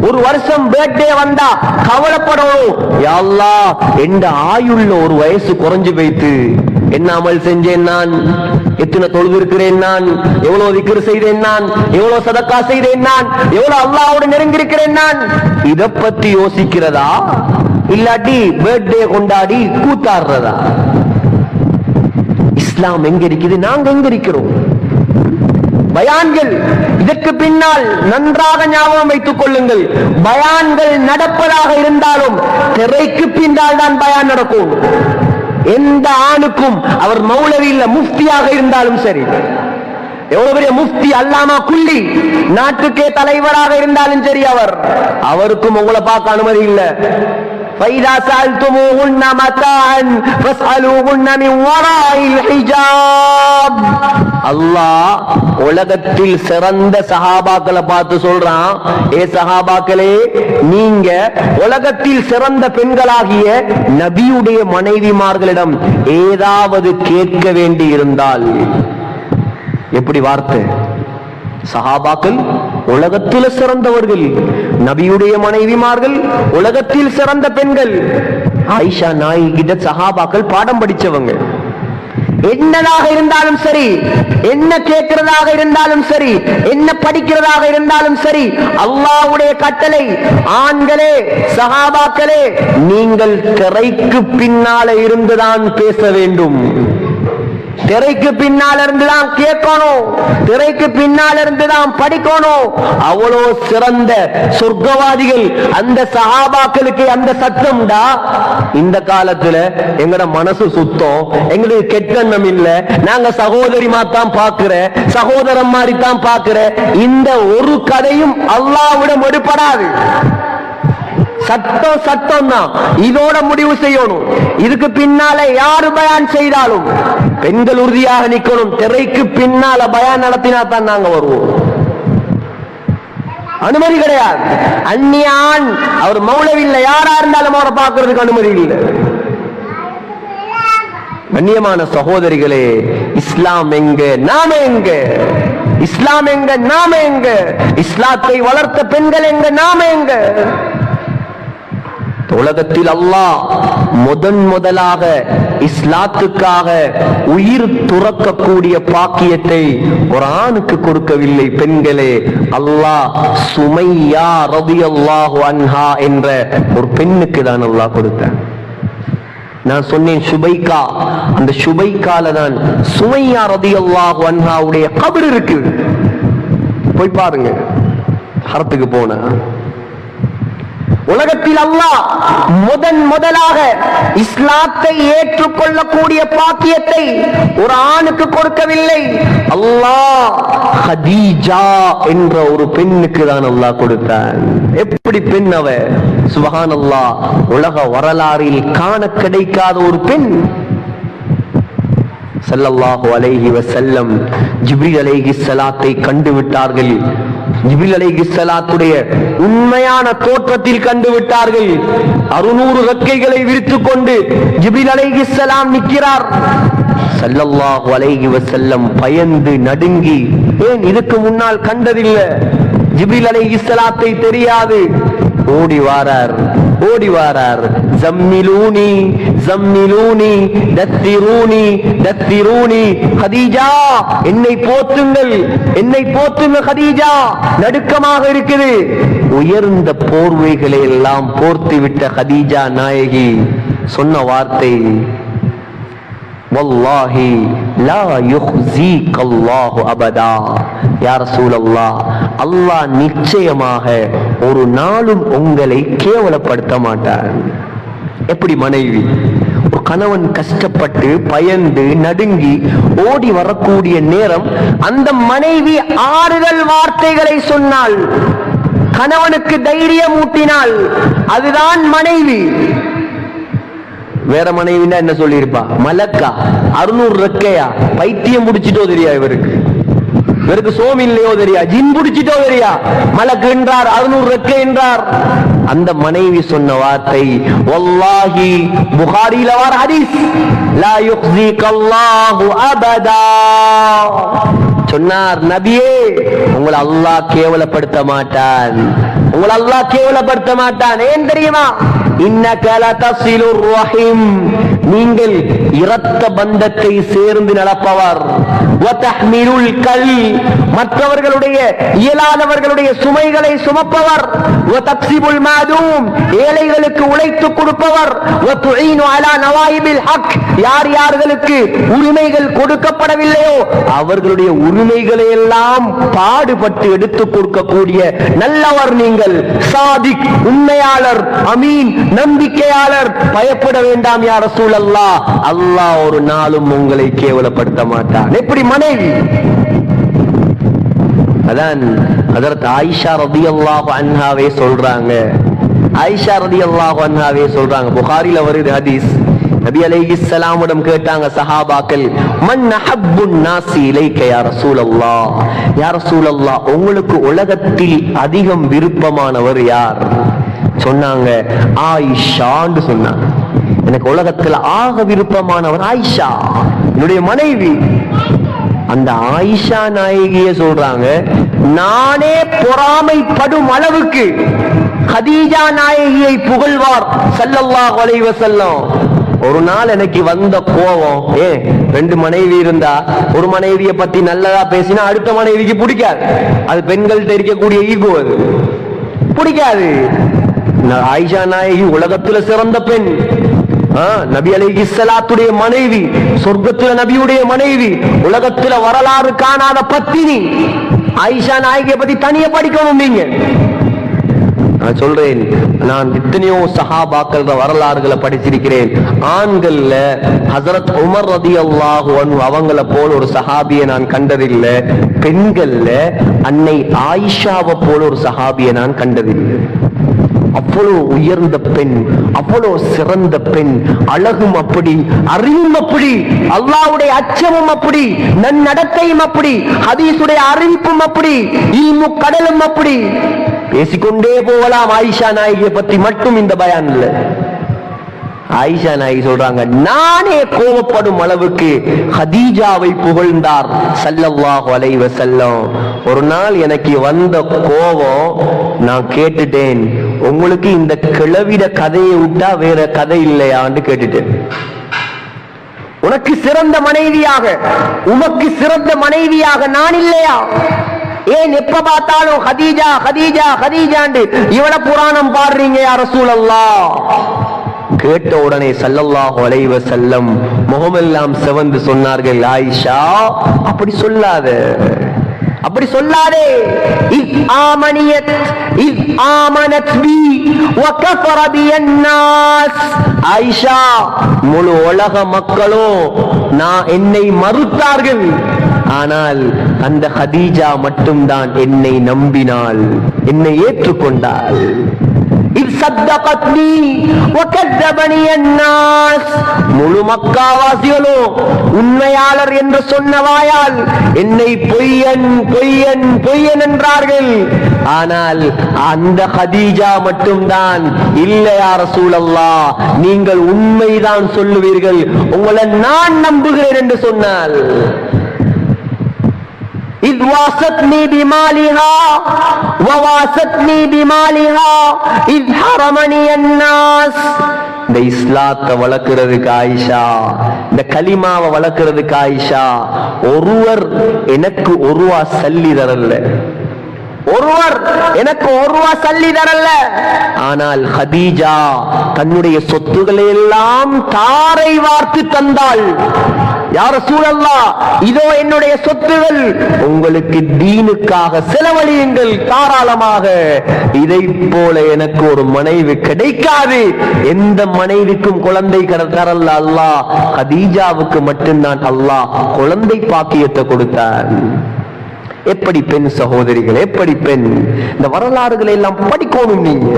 ஒரு வருஷம் பர்த்டே வந்தா கவலைப்படணும். யா அல்லாஹ், எந்த ஆயுள்ள ஒரு வயசு குறைஞ்சு போய்த்து, என்ன அமல் செஞ்சேன் நான், எத்தனை தொழுது இருக்கிறேன் நான், எவ்வளவு திக்ர் செய்தேன் நான், எவ்வளவு சதக்கா செய்தேன் நான், எவ்வளவு அல்லாஹ்வோடு நெருங்கி இருக்கிறேன் நான், இத பத்தி யோசிக்கிறதா? இல்லாட்டி பர்த்டே கொண்டாடி கூத்தாடுறதா? இஸ்லாம் எங்க இருக்குது? நாங்க எங்க இருக்கிறோம்? பயான்கள் இதற்கு பின்னால் நன்றாக ஞாபகம் வைத்துக் கொள்ளுங்கள். பயான்கள் நடப்பதாக இருந்தாலும் திரைக்கு பின்னால் தான் பயான் நடக்கும். எந்த ஆணுக்கும் அவர் மௌலவி இல்ல, முஃப்தியாக இருந்தாலும் சரி, எவ்வளவு பெரிய முஃப்தி அல்லாமா குல்லி நாட்டுக்கே தலைவராக இருந்தாலும் சரி, அவருக்கும் உங்களை பார்க்க அனுமதி இல்லை. فَإِذَا سَأَلْتُمُوهُنَّ مَتَاعًا فَاسْأَلُوهُنَّ مِنْ وَرَاءِ الْحِجَابِ. அல்லாஹ் உலகத்தில் சிறந்த சஹாபாக்களை பார்த்து சொல்றான், ஏ சஹாபாக்களே, நீங்க உலகத்தில் சிறந்த பெண்களாகிய நபியுடைய மனைவிமார்களிடம் ஏதாவது கேட்க வேண்டி இருந்தால். எப்படி வார்த்தை? சஹாபாக்கள் உலகத்தில் சிறந்தவர்கள், நபியுடைய மனைவிமார்கள் உலகத்தில் சிறந்த பெண்கள். ஆயிஷா நாயகி கிட்ட சஹாபாக்கள் பாடம் படிச்சவங்க. என்னதாக இருந்தாலும் சரி, என்ன கேட்கிறதாக இருந்தாலும் சரி, என்ன படிக்கிறதாக இருந்தாலும் சரி, அல்லாஹ்வுடைய கட்டளை, ஆண்களே சஹாபாக்களே, நீங்கள் திரைக்கு பின்னால இருந்துதான் பேச வேண்டும். திரைக்கு பின்னால் இருந்துதான் கேட்கணும், திரைக்கு பின்னால் இருந்துதான் படிக்கணும். அவ்வளோ சிறந்த சொர்க்கவாதிகள் அந்த சஹாபாக்களுக்கு அந்த சத்தம்டா. இந்த காலத்துல எங்கட மனசு சுத்தம், எங்களுக்கு கெட்டெண்ணம் இல்ல, நாங்க சகோதரி மாத்தான் பாக்குற, சகோதரன் மாதிரி தான் பாக்குற. இந்த ஒரு கதையும் அல்லாஹ்விடம் எடுபடாது. சட்டம் சட்டம் தான், இதோட முடிவு செய்யணும். இதுக்கு பின்னால யாரு பயான் செய்தாலும் பெண்கள் உறுதியாக நிக்கணும். திரைக்கு பின்னால பயான் நடத்தினா தான் நாங்க வருவோம். அனுமதி கிடையாது. அந்நியான் அவர் மௌலவி இல்லை, யாரா இருந்தாலும் அவரை பார்க்கறதுக்கு அனுமதி இல்லை. கண்ணியமான சகோதரிகளே, இஸ்லாம் எங்க, நாம எங்க? இஸ்லாம் எங்க, நாம எங்க? இஸ்லாத்தை வளர்த்த பெண்கள் எங்க, நாம எங்க? உலகத்தில் அல்லாஹ் முதலாக இஸ்லாத்துக்காக உயிர் துறக்கக்கூடிய பாக்கியத்தை ஒரு ஆணுக்கு கொடுக்கவில்லை. பெண்களே, அல்லாஹ் சுமையா ரலியல்லாஹு அன்ஹா என்ற ஒரு பெண்ணுக்கு தான் அல்லாஹ் கொடுத்தார். நான் சொன்னேன் சுபைகா, அந்த சுபைகால தான் சுமையா ரலியல்லாஹு அன்ஹாவுடைய கபர் இருக்கு. போய் பாருங்க, ஹரத்துக்கு போன. உலகத்தில் அல்லாஹ் முதலாக இஸ்லாத்தை ஏற்றுக்கொள்ளக்கூடிய பாக்கியத்தை ஒரு ஆணுக்கு கொடுக்கவில்லை. அல்லாஹ் ஹதீஜா என்ற ஒரு பெண்ணுக்கு தான் அல்லாஹ் கொடுத்தான். எப்படி பெண்? அவ சுப்ஹானல்லாஹ், உலக வரலாறில் காண கிடைக்காத ஒரு பெண். ஸல்லல்லாஹு அலைஹி வஸல்லம் ஜிப்ரீல் அலைஹிஸ்ஸலாத்தை கண்டு விட்டார்கள். ஜிப்ரீல் அலைஹிஸ்ஸலாத்துடைய உண்மையான தோற்றத்தில் கண்டு விட்டார்கள். 600 ரெக்கைகளை விரித்துக் கொண்டு ஜிப்ரீல் அலைஹிஸ்ஸலாம் நிற்கிறார். ஸல்லல்லாஹு அலைஹி வஸல்லம் பயந்து நடுங்கி, ஏன் இதுக்கு முன்னால் கண்டதில்லை, ஜிப்ரீல் அலைஹிஸ்ஸலாத்தை தெரியாது. ஓடி வாரார். ஜம்மிலூனி ஜம்மிலூனி தத்திரூனி தத்திரூனி, கதீஜா என்னை போத்துங்கள் கதீஜா, நடுக்கமாக இருக்குது. உயர்ந்த போர்வைகளை எல்லாம் போர்த்து விட்ட கதீஜா நாயகி சொன்ன வார்த்தை, வல்லாஹி லா யுஹ்ஸீக அல்லாஹு அபதா. யா ரசூலல்லாஹ், அல்லாஹ் நிச்சயமாக ஒரு நாளும் உங்களை கேவலப்படுத்த மாட்டான். எப்படி மனைவி, ஒரு கணவன் கஷ்டப்பட்டு பயந்து நடுங்கி ஓடி வரக்கூடிய நேரம் அந்த மனைவி ஆறுதல் வார்த்தைகளை சொன்னால், கணவனுக்கு தைரியம் ஊட்டினால், அதுதான் மனைவி. வேற மனைவினா என்ன சொல்லியிருப்பா? மலக்கா, 600 ரெக்கையா, பைத்தியம் முடிச்சிட்டோ தெரியா இவருக்கு சோம் இல்லையோ தெரியா, ஜின் பிடிச்சிட்டோ தெரியா, மலக்கு என்றார், 600 ரெக்கை என்றார். அந்த மனைவி சொன்ன வார்த்தை, வல்லாஹி, புகாரில வர ஹதீஸ், லா யுஹ்ஸீக அல்லாஹு அபதா. சொன்னார், நபியே, உங்களை அல்லாஹ் கேவலப்படுத்த மாட்டான். ஏன் தெரியுமா? இன்னக லதஸிலுர் ரஹீம், நீங்கள் இரத்த பந்தத்தை சேர்ந்து நடப்பவர். வதஹ்மிலுல் கல், மற்றவர்களுடைய இயலாதவர்களுடைய சுமைகளை சுமப்பவர். வதக்ஸிபுல் மாதூம், ஏழைகளுக்கு உழைத்து கொடுப்பவர். வதுஈனு அலா நவாயிபில் ஹக், யார்களுக்கு உரிமைகள் கொடுக்கப்படவில்லையோ அவர்களுடைய உரிமைகளை எல்லாம் பாடுபட்டு எடுத்துக் கொடுக்கக்கூடிய நல்லவர் நீங்கள். சாதிக், உண்மையாளர். அமீன், நம்பிக்கையாளர். பயப்பட வேண்டாம் யா ரசூலல்லாஹ், அல்லாஹ் ஒரு நாளும் உங்களை கேவலப்படுத்த மாட்டான். எப்படி மனைவி? அதான் ஹஜ்ரத் ஆயிஷா ரலியல்லாஹு அன்ஹாவே சொல்றாங்க. புகாரில வருது ஹதீஸ். நபி அலைஹிஸ்ஸலாமிடம் கேட்டாங்க சஹாபாக்கள், மன் அஹப்புன் நாஸி இலைக யா ரசூலல்லாஹ், யா ரசூலல்லாஹ், உங்களுக்கு உலகத்தில் அதிகம் விருப்பமானவர் யார்? சொன்னாங்க ஆயிஷான்னு சொன்னாங்க. எனக்கு உலகத்தில் ஆக விருப்பமானவர் ஆயிஷா, என்னுடைய மனைவி. அந்த ஆயிஷா நாயகிய சொல்றாங்க, நானே பொறாமைப்படும் அளவுக்கு கதீஜா நாயகியை புகழ்வார் ஸல்லல்லாஹு அலைஹி வஸல்லம். ஒரு நாள் எனக்கு வந்த கோபம், 2 மனைவி இருந்தா ஒரு மனைவியை பத்தி நல்லதா பேசினா அடுத்த மனைவிக்கு பிடிக்காது. அது பெண்கள்கிட்ட இருக்கக்கூடிய ஈகோ, அது பிடிக்காது. ஆயிஷா நாயகி உலகத்துல சிறந்த பெண், நபி அலைஹிஸ்ஸலாத்துடைய மனைவி, சொர்க்கத்துல நபியுடைய மனைவி, உலகத்துல வரலாறு காணாத பத்தினி. ஆயிஷா நாயகியை பத்தி தனியா படிக்கணும் நீங்க. நான் சொல்றேன், நான் எத்தனையோ சஹாபாக்கள் வரலாறுகளை படிச்சிருக்கிறேன். ஆண்கள்ல ஹஜ்ரத் உமர் ரலியல்லாஹு அன்ஹு அவங்கள போல ஒரு சஹாபியை நான் கண்டதில்லை. பெண்கள்ல அன்னை ஆயிஷாவை போல ஒரு சஹாபியை நான் கண்டதில்லை. அவ்வளவு உயர்ந்த பெண், அவ்வளவு சிறந்த பெண். அழகும் அப்படி, அறிவும் அப்படி, அல்லாஹ்வுடைய அச்சமும் அப்படி, நன்னடத்தையும் அப்படி, ஹதீஸுடைய அறிவிப்பும் அப்படி, இல்மு கடலும் அப்படி. பேசிக்கொண்டே போகலாம் ஆயிஷா நாயகியை பற்றி மட்டும் இந்த பயான் இல்ல. ஆயிஷா நாயகி சொல்றாங்க, நானே கோபப்படும் அளவுக்கு ஹதீஜாவை புகழ்ந்தார் ஸல்லல்லாஹு அலைஹி வஸல்லம். ஒரு நாள் எனக்கு வந்த கோபம், நான் கேட்டுட்டேன், உங்களுக்கு இந்த கிளவிட கதையை விட்டா வேற கதை இல்லையான்னு கேட்டுட்டேன். உனக்கு சிறந்த மனைவியாக, உமக்கு சிறந்த மனைவியாக நான் இல்லையா? ஏன் எப்ப பார்த்தாலும் ஹதீஜா ஹதீஜா ஹதீஜாண்டு இவ்வளவு புராணம் பாடுறீங்க யா ரசூலல்லாஹ்? கேட்ட உடனே ஸல்லல்லாஹு அலைஹி வஸல்லம் முகமெல்லாம் சிவந்து சொன்னார்கள், ஆயிஷா அப்படி சொல்லாதே. இஸ் ஆமனத் பி வ கஃபர பியன் நாஸ். ஆயிஷா, முழு உலக மக்களும் என்னை மறுத்தார்கள், ஆனால் அந்த ஹதீஜா மட்டும்தான் என்னை நம்பினாள், என்னை ஏற்றுக்கொண்டாள். முழு மக்காவாசிகளும் உண்மையாளர் என்று சொன்ன வாயால் என்னை பொய்யன் பொய்யன் பொய்யன் என்றார்கள். ஆனால் அந்த கதீஜா மட்டும்தான், இல்லை யா ரசூலல்லாஹ், நீங்கள் உண்மைதான் சொல்லுவீர்கள், உங்களை நான் நம்புகிறேன் என்று சொன்னால். إذ واستني بمالها وواستني بمالها إذ حرمني الناس. இந்த இஸ்லாத்தை வளர்க்கிறதுக்கு ஆயிஷா, இந்த கலிமாவை வளர்க்கிறதுக்கு ஆயிஷா ஒருவர் எனக்கு ஒரு ரூபா சல்லி தரல, ஒருவர் எனக்கு ஒரு ரூபா சல்லி தரல. ஆனால் ஹதீஜா தன்னுடைய சொத்துக்களை எல்லாம் தாரை வார்த்து தந்தாள். யா ரசூலல்லாஹ், இதோ என்னுடைய சொத்துகள், உங்களுக்கு தீனுக்காக செலவழியுங்கள் தாராளமாக. இதை போல எனக்கு ஒரு மனைவி கிடைக்காது. எந்த மனைவிக்கும் குழந்தை தரல அல்லாஹ், ஹதீஜாவுக்கு மட்டும்தான் அல்லாஹ் குழந்தை பாக்கியத்தை கொடுத்தான். எப்படி பெண் சகோதரிகள், எப்படி பெண்! இந்த வரலாறுகளை எல்லாம் படிக்கணும் நீங்க.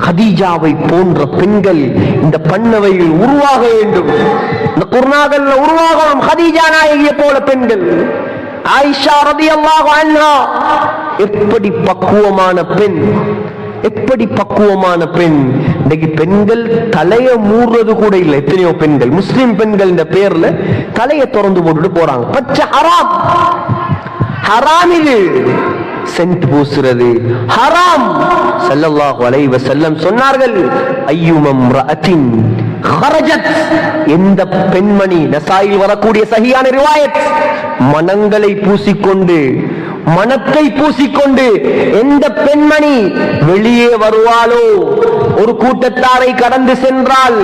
ஹதீஜாவை போன்ற பெண்கள் இந்த பண்ணவையில் உருவாக வேண்டும், இந்த குர்ஆன்ல உருவாகணும். ஹதீஜா நாயகியை போல பெண்கள். ஆயிஷா ரலியல்லாஹு அன்ஹா எப்படி பக்குவமான பெண், எப்படி பக்குவமான பெண்! இன்னைக்கு பெண்கள் தலைய மூடுறது கூட இல்லை. எத்தனையோ பெண்கள், முஸ்லிம் பெண்கள் இந்த பேர்ல தலையை திறந்து போட்டுட்டு போறாங்க. பச்சை ஹராம், ஹராம். இது சென்ட் பூசுறது ஹராம். ஸல்லல்லாஹு அலைஹி வஸல்லம் சொன்னார்கள், அய்யுமம் ரஅத்தின் خرجت, எந்த பெண்மணி, நசாயில் வரக்கூடிய சஹீஹான ரிவாயத், மனங்களை பூசிக்கொண்டு, மனத்தை பூசிக்கொண்டு எந்த பெண்மணி வெளியே வருவாளோ, ஒரு கூட்டத்தாரை கடந்து சென்றால்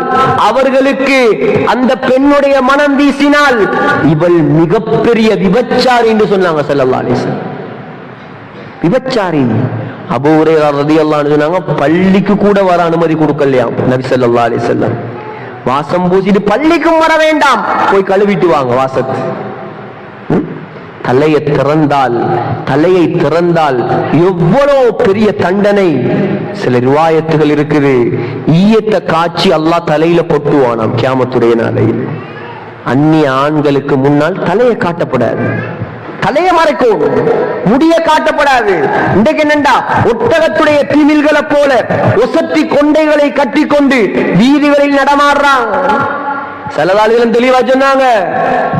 அவர்களுக்கு அந்த பெண்ணுடைய மனம் வீசினால் இவள் மிகப்பெரிய விபச்சாரி என்று சொன்னாங்க ஸல்லல்லாஹு அலைஹி வஸல்லம். விபச்சாரி. அபூ ஹுரைரா ரலியல்லாஹு அன்ஹு சொன்னாங்க, பள்ளிக்கு கூட வர அனுமதி கொடுக்கலையாம் நபி ஸல்லல்லாஹு அலைஹி வஸல்லம். வாசம் பூசிட்டு பள்ளிக்கும் வர வேண்டாம், போய் கழுவிட்டு வாங்க வாசத்தை. தலையை திறந்தால் எவ்வளவு பெரிய தண்டனை! சில ரிவாயத்துகள் இருக்குது, ஈயத்தை காட்சி அல்லாஹ் தலையில கொட்டுவானாம் கியாமத்துடைய நாளையில். அந்நிய ஆண்களுக்கு முன்னால் தலையை காட்டப்படாது, தலையை மறைக்கும், முடிய காட்டப்படாது. இன்றைக்கு என்னண்டா, ஒட்டகத்துடைய திமில்களை போல ஒசத்தி கொண்டைகளை கட்டி கொண்டு வீதிகளில் நடமாடுறாங்க. சல்லல்லாஹு தெளிவா சொன்னாங்க,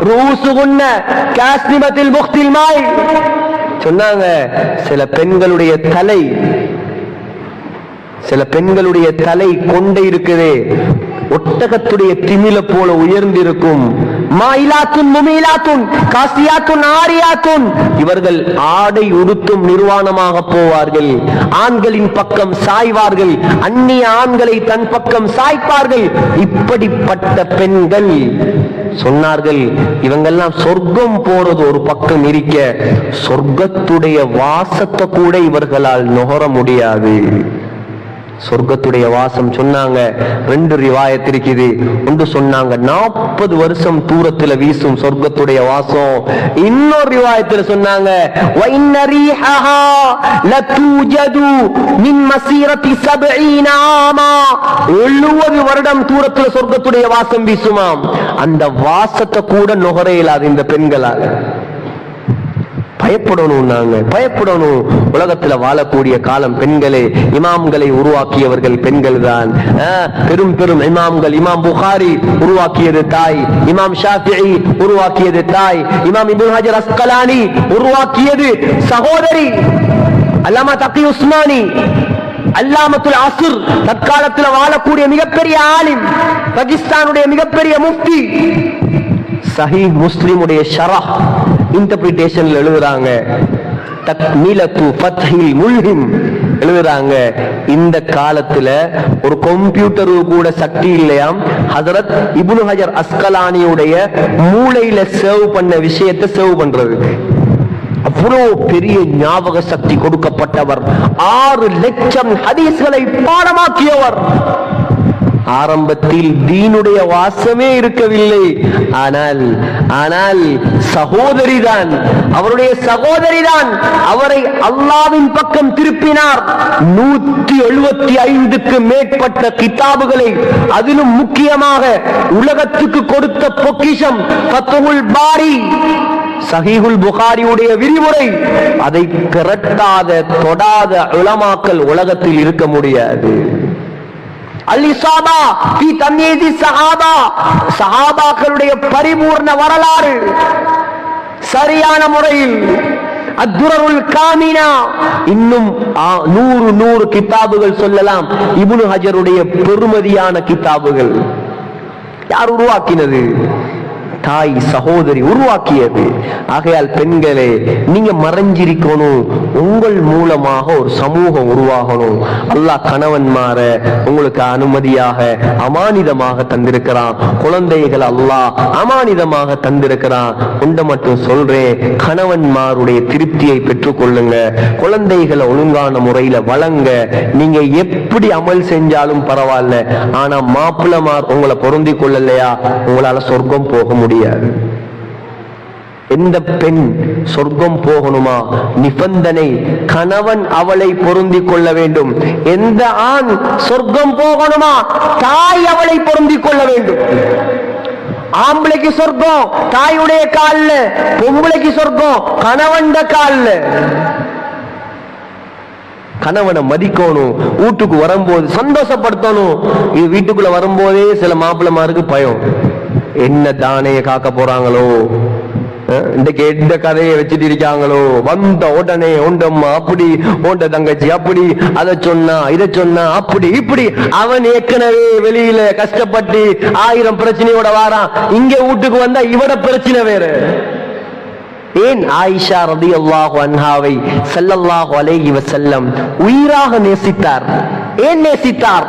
ரூசுகுன்ன காஸ்னிமத்தில் புக்தில் மாய் சொன்னாங்க. சில பெண்களுடைய தலை கொண்டை இருக்குது, ஒட்டகத்துடைய திமில போல உயர்ந்திருக்கும். மாயிலாத்துன் முமீலாத்துன் காசியாத்துன் ஆரியாத்துன், இவர்கள் ஆடை உடுத்தும் நிர்வாணமாக போவார்கள், ஆண்களின் பக்கம் சாய்வார்கள், அந்நிய ஆண்களை தன் பக்கம் சாய்ப்பார்கள். இப்படிப்பட்ட பெண்கள் சொன்னார்கள், இவங்கெல்லாம் சொர்க்கம் போறது ஒரு பக்கம் இருக்க, சொர்க்கத்துடைய வாசத்தை கூட இவர்களால் நுகர முடியாது. சொர்க்கத்துடைய வாசம் சொன்னாங்க. 2 ரிவாயத் இருக்குது. ஒன்று சொன்னாங்க 40 வருஷம் தூரத்துல வீசும் சொர்க்கத்துடைய வாசம். இன்னொரு ரிவாயத்துல சொன்னாங்க, وَإِنَّ رِيحَهَا لَتُوجَدُ مِنْ مَسِيرَةِ 70 عَامًا, 70 வருடம் தூரத்துல சொர்க்கத்துடைய வாசம் வீசுமாம். அந்த வாசத்தை கூட நுகர இயலாது இந்த பெண்களால். பயப்படணும், நாங்க பயப்படணும். உலகத்துல வாழக்கூடிய காலம் பெண்களே. இமாம்களை உருவாக்கியவர்கள் பெண்கள் தான். பெரும் பெரும் இமாம்கள், இமாம் புகாரி உருவாக்கியது தாய், இமாம் ஷாஃபிஈ உருவாக்கியது தாய், இமாம் இப்னு ஹஜர் அஸ்கலானி உருவாக்கியது சகோதரி, அல்லாமா தகி உஸ்மானி, அல்லாமத்துல் அஸ்ர், தற்காலத்தில் வாழக்கூடிய மிகப்பெரிய ஆலிம், பாகிஸ்தானுடைய மிகப்பெரிய முஃப்தி, சஹீஹ் முஸ்லிமுடைய ஷரஹ் இன்டர்பிரிட்டேஷன்ல எழுதுறாங்க. தக்மிலத்து ஃபத்ஹில் முல்ஹிம் எழுதுறாங்க. இந்த காலத்துல ஒரு கம்ப்யூட்டருக்கு கூட சக்தி இல்லையாம், ஹஜரத் இப்னு ஹஜர் அஸ்கலானியுடைய மூளையில சேவ் பண்ண விஷயத்தை சேவ் பண்றதுக்கு. அவ்வளோ பெரிய ஞாபக சக்தி கொடுக்கப்பட்டவர். 6 லட்சம் ஹதீஸ்களை பாடமாக்கியவர். ஆரம்பத்தில் தீனுடைய வாசமே இருக்கவில்லை. ஆனால் சகோதரிதான், அவருடைய சகோதரிதான் அவரை அல்லாஹ்வின் பக்கம் திருப்பினார். 175க்கு மேற்பட்ட கிதாபுகளை, அதிலும் முக்கியமாக உலகத்துக்கு கொடுத்த பொக்கிஷம் ஃபத்ஹுல் பாரி, சஹீஹுல் புகாரியுடைய விரிவுரை, அதை திரட்டாத தொடாத உலமாக்கள் உலகத்தில் இருக்க முடியாது. அல்-இஸாபா ஃபீ தம்யீதி ஸஹாபா, சஹாபாக்களுடைய பரிபூர்ண வரலாறு சரியான முறையில், அத்துரருல் காமினா, இன்னும் 100 கிதாபுகள் சொல்லலாம். இப்னு ஹஜருடைய பெருமதியான கிதாபுகள். யார் உருவாக்கினது? தாய் சகோதரி உருவாக்கியது. ஆகையால் பெண்களே, நீங்க மறைஞ்சிருக்கணும், உங்கள் மூலமாக ஒரு சமூகம் உருவாகணும். அல்லாஹ் கணவன்மார உங்களுக்கு அனுமதியாக அமானிதமாக தந்திருக்கிறான். குழந்தைகள் அல்லாஹ் அமானிதமாக தந்திருக்கிறான். உண்ட மட்டும் சொல்றேன், கணவன்மாருடைய திருப்தியை பெற்றுக் கொள்ளுங்க. குழந்தைகளை ஒழுங்கான முறையில வளங்க. நீங்க எப்படி அமல் செஞ்சாலும் பரவாயில்ல, ஆனா மாப்பிள்ளமார் உங்களை பொருந்தி கொள்ளலையா, உங்களால சொர்க்கம் போக முடியாது. எந்த பெண் சொர்க்கம் போகணுமா, நிபந்தனை கணவன் அவளை பொருந்தி கொள்ள வேண்டும். எந்த ஆண் சொர்க்கம் போகணுமா, தாய் அவளை பொருந்தி கொள்ள வேண்டும். ஆம்பளைக்கு சொர்க்கம் தாயுடைய கால்ல, பொம்பளைக்கு சொர்க்கம் கணவன் கால்ல. கணவனை மதிக்கணும், வீட்டுக்கு வரும்போது சந்தோஷப்படுத்தணும். இது வீட்டுக்குள்ள வரும்போதே சில மாப்பிள்ளமாருக்கு பயம், என்ன தானைய காக்க போறாங்களோ, இன்றைக்கு எந்த கதையை வச்சுட்டு இருக்காங்களோ, வந்த உடனே ஓண்டம்மா அப்படி, ஓண்ட தங்கச்சி அப்படி, அதை சொன்னா இதை சொன்னா அப்படி இப்படி. அவன் ஏற்கனவே வெளியில கஷ்டப்பட்டு 1000 பிரச்சனையோட வாரான், இங்க வீட்டுக்கு வந்தா இவட பிரச்சனை வேற. ஏன் ஆயிஷா ரலியல்லாஹு அன்ஹாவை ஸல்லல்லாஹு அலைஹி வஸல்லம் உயிராக நேசித்தார்? ஏன் நேசித்தார்?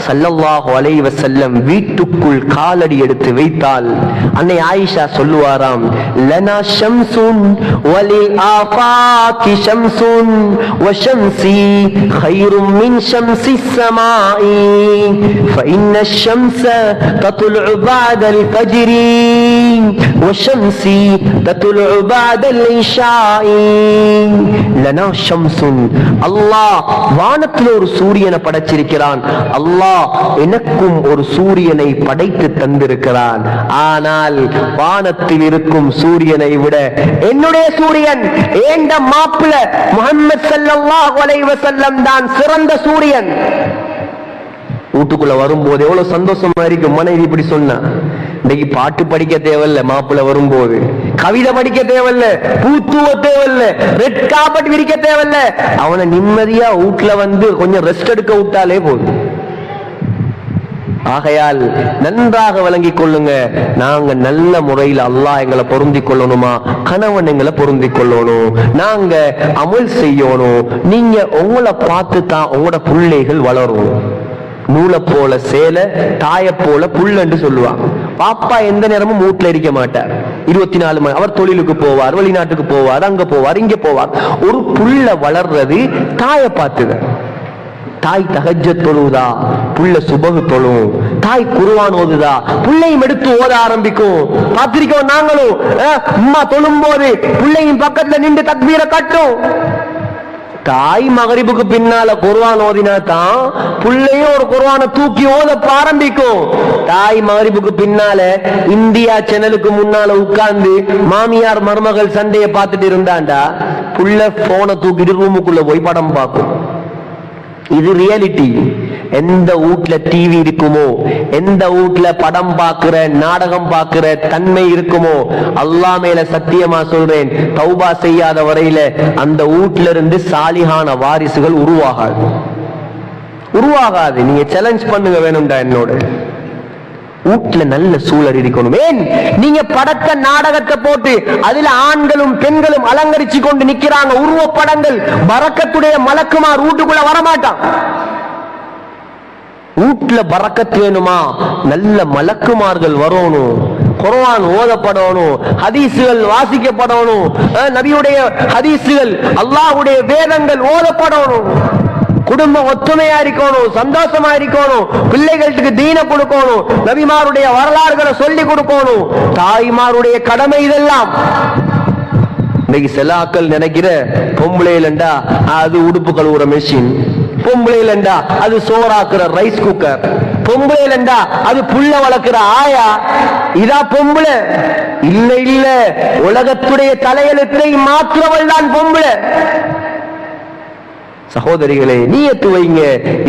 ஸல்லல்லாஹு அலைஹி வஸல்லம் வீட்டுக்குள் காலடி எடுத்து வைத்தால் அன்னை ஆயிஷா சொல்லுவாராம், லனா ஷம்சுன் வலில் ஆஃபாகி ஷம்சுன் வஷம்சி கைரும் மின் ஷம்ஸிஸ் ஸமாஇ ஃபஇன்ன ஷம்ஸ தத்லுஉ பஅதல் ஃபஜ்ரி வஷம்சி தத்லுஉ பஅதல் இஷாஇ. லனா ஷம்சுன், அல்லாஹ் வானத்தில் ஒரு சூரியனை படைச்சிருக்கிறான். அல்லாஹ் எனக்கும் ஒரு சூரியனை படைத்து தந்திருக்கிறான். ஆனால் வானத்தில் இருக்கும் சூரியனை விட என்னுடைய சூரியன், ஏண்ட மாப்பிள்ளை முஹம்மது ஸல்லல்லாஹு அலைஹி வஸல்லம் தான் சிறந்த சூரியன். வீட்டுக்குள்ள வரும்போது எவ்வளவு சந்தோஷமா இருக்கு. மனைவி இப்படி சொன்னா, இன்னைக்கு பாட்டு படிக்க தேவையில்ல, மாப்பிள்ள வரும்போது கவிதை படிக்க தேவையில்ல, பூத்துவ தேவையில்ல, ரெட் கார்பெட் விரிக்க தேவையில்ல. அவனை நிம்மதியா வீட்டுல வந்து கொஞ்சம் ரெஸ்ட் எடுக்க விட்டாலே போதும். ஆகையால் நன்றாக விளங்கிக் கொள்ளுங்க, நாங்க நல்ல முறையில் அல்லாஹ் எங்களை பொருந்தி கொள்ளணுமா, கணவன் எங்களை பொருந்தி கொள்ளணும், நாங்க அமல் செய்யணும். நீங்க உங்களை பார்த்து தான் உங்களோட பிள்ளைகள் வளரும். நூலை போல சேலை, தாய போல புல்லன்னு சொல்லுவாங்க. பாப்பா எந்த நேரமும் வீட்டுல இருக்க மாட்டார், 24 மணி. அவர் தொழிலுக்கு போவார், வெளிநாட்டுக்கு போவார், அங்க போவார், இங்க போவார். ஒரு புள்ள வளர்றது தாய பார்த்துதான். தாய் தஹஜ்ஜத் தொழுதா, புள்ள சுபஹ் தொழும். தாய் குர்ஆன் ஓதுதா, புள்ளையும் எடுத்து ஓத ஆரம்பிக்கும். பார்த்திருக்கோம் நாங்களும். அம்மா தொழும் போது புள்ளையும் பக்கத்துல நின்று தக்பீரை கட்டும். தாய் மகரிபுக்கு பின்னால குர்ஆன் ஓதினா தான் புள்ளையும் ஒரு குர்ஆனை தூக்கி ஓத ஆரம்பிக்கும். தாய் மகரிபுக்கு பின்னால இந்தியா சேனலுக்கு முன்னால உட்கார்ந்து மாமியார் மருமகள் சண்டையை பார்த்துட்டு இருந்தாண்டா, புள்ள போனை தூக்கிட்டு ரூமுக்குள்ள போய் படம் பார்க்கும். இது ரியாலிட்டி. எந்த வீட்ல டிவி இருக்குமோ, எந்த வீட்ல படம் பார்க்கிற நாடகம் பார்க்கிற தன்மை இருக்குமோ, அல்லாஹ் மேல சத்தியமா சொல்றேன், தௌபா செய்யாத வரையில அந்த வீட்ல இருந்து சாலிஹான வாரிசுகள் உருவாகாது. நீங்க சேலஞ்ச் பண்ணுங்க வேணும்டா என்னோட. வீட்டுல நல்ல சூழல் இருக்கணும். ஏன் நீங்க படத்த நாடகத்தை போட்டு அதுல ஆண்களும் பெண்களும் அலங்கரிச்சு கொண்டு நிக்கிறாங்க, உருவப்படங்கள். பரக்கத்துடைய மலக்குமார் வீட்டுக்குள்ள வரமாட்டான். வீட்டுல பரக்கத்து வேணுமா, நல்ல மலக்குமார்கள் வரணும், குர்ஆன் ஓதப்படணும், ஹதீசுகள் வாசிக்கப்படணும், நபியுடைய ஹதீசுகள், அல்லாஹ்வுடைய வேதங்கள் ஓதப்படணும். குடும்பம் ஒற்றுமையா இருக்கணும், சந்தோஷமா இருக்கணும், பிள்ளைகளுக்கு தீன கொடுக்கணும், நபிமாருடைய வரலாறுகளை சொல்லி கொடுக்கணும், தாய்மாருடைய கடமை இதெல்லாம். இன்னைக்கு செலாக்கள் நினைக்கிற பொம்பளைலண்டா அது உடுப்பு கழுவுற மெஷின், பொம்பளைலண்டா அது சோறாக்குற ரைஸ் குக்கர், பொம்பளைலண்டா அது புள்ள வளர்க்கிற ஆயா, இதா பொம்பளை. இல்ல இல்ல, உலகத்துடைய தலையெழுத்தை மாற்றுவள் தான் பொம்பளை. சகோதரிகளே, நீயத்து வைங்க,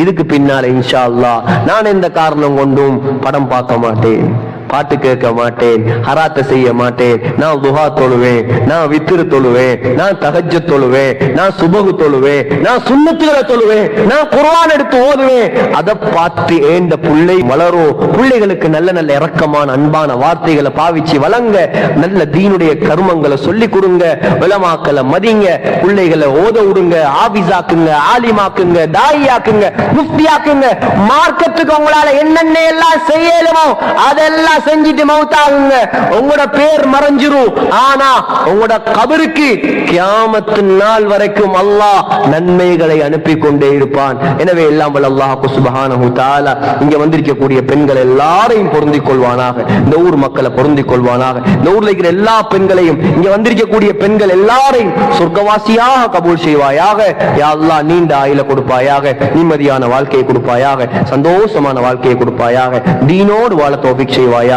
இதுக்கு பின்னால இன்ஷா அல்லாஹ் நான் எந்த காரணம் கொண்டும் படம் பார்க்க மாட்டேன், பாட்டு கேட்க மாட்டேன், ஹராத்த செய்ய மாட்டேன், நான் துஹா தொழுவேன், நான் வித்ரு தொழுவேன், நான் தஹஜ்ஜத் தொழுவேன், நான் சுபஹு தொழுவேன், நான் சுன்னத்துகளை தொழுவேன், நான் குர்ஆன் எடுத்து ஓதுவேன். அதை பார்த்து ஏந்த பிள்ளை வளரும். பிள்ளைகளுக்கு நல்ல நல்ல இரக்கமான அன்பான வார்த்தைகளை பாவிச்சு வழங்க, நல்ல தீனுடைய கர்மங்களை சொல்லி கொடுங்க, உலமாக்களை மதிங்க, பிள்ளைகளை ஓத விடுங்க, ஆபிஸாக்குங்க, ஆலிமாக்குங்க, தாயியாக்குங்க, முஃப்தியாக்குங்க. மார்க்கத்துக்கு உங்களால என்னென்ன எல்லாம் செய்யலுமோ அதெல்லாம் செஞ்சிட்டு மௌத்தாகுங்க. உங்களோட பேர் மறைஞ்சிரும். ஆனா உங்களோட கபருக்கு கியாமத்து நாள் வரைக்கும் அல்லாஹ் நன்மைகளை அனுப்பி கொண்டே இருப்பான். எனவே எல்லாம் வல்ல அல்லாஹ் சுப்ஹானஹு தஆலா இங்க வந்திருக்கக்கூடிய பெண்கள் எல்லாரையும் பொருந்திக் கொள்வானாக, இந்த ஊர் மக்களை பொருந்திக் கொள்வானாக, இந்த ஊர்ல இருக்கிற எல்லா பெண்களையும், இங்க வந்திருக்கக்கூடிய பெண்கள் எல்லாரையும் சொர்க்கவாசியாக கபூல் செய்வாயாக. யா அல்லாஹ் நீண்ட ஆயுள கொடுப்பாயாக, நிம்மதியான வாழ்க்கையை கொடுப்பாயாக, சந்தோஷமான வாழ்க்கையை கொடுப்பாயாக, தீனோடு வாழ தௌஃபீக் செய்வாயாக,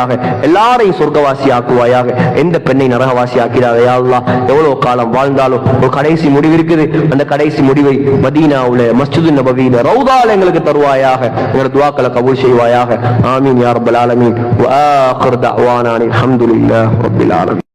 எல்லாரையும் சொர்க்கவாசி ஆக்குவாயாக. எந்த பெண்ணை நரகவாசி ஆக்கிறாக யா அல்லாஹ். எவ்வளவு காலம் வாழ்ந்தாலும் ஒரு கடைசி முடிவு இருக்குது. அந்த கடைசி முடிவை மதீனாவுல மஸ்ஜிது நபவியில ரௌதால எங்களுக்கு தருவாயாக. எங்கள் துஆக்களை கபூல் செய்வாயாக. ஆமீன் யா ரப்பல் ஆலமீன். வ ஆகிரு தஅவானா அல்ஹம்துலில்லாஹி ரப்பில் ஆலமீன்.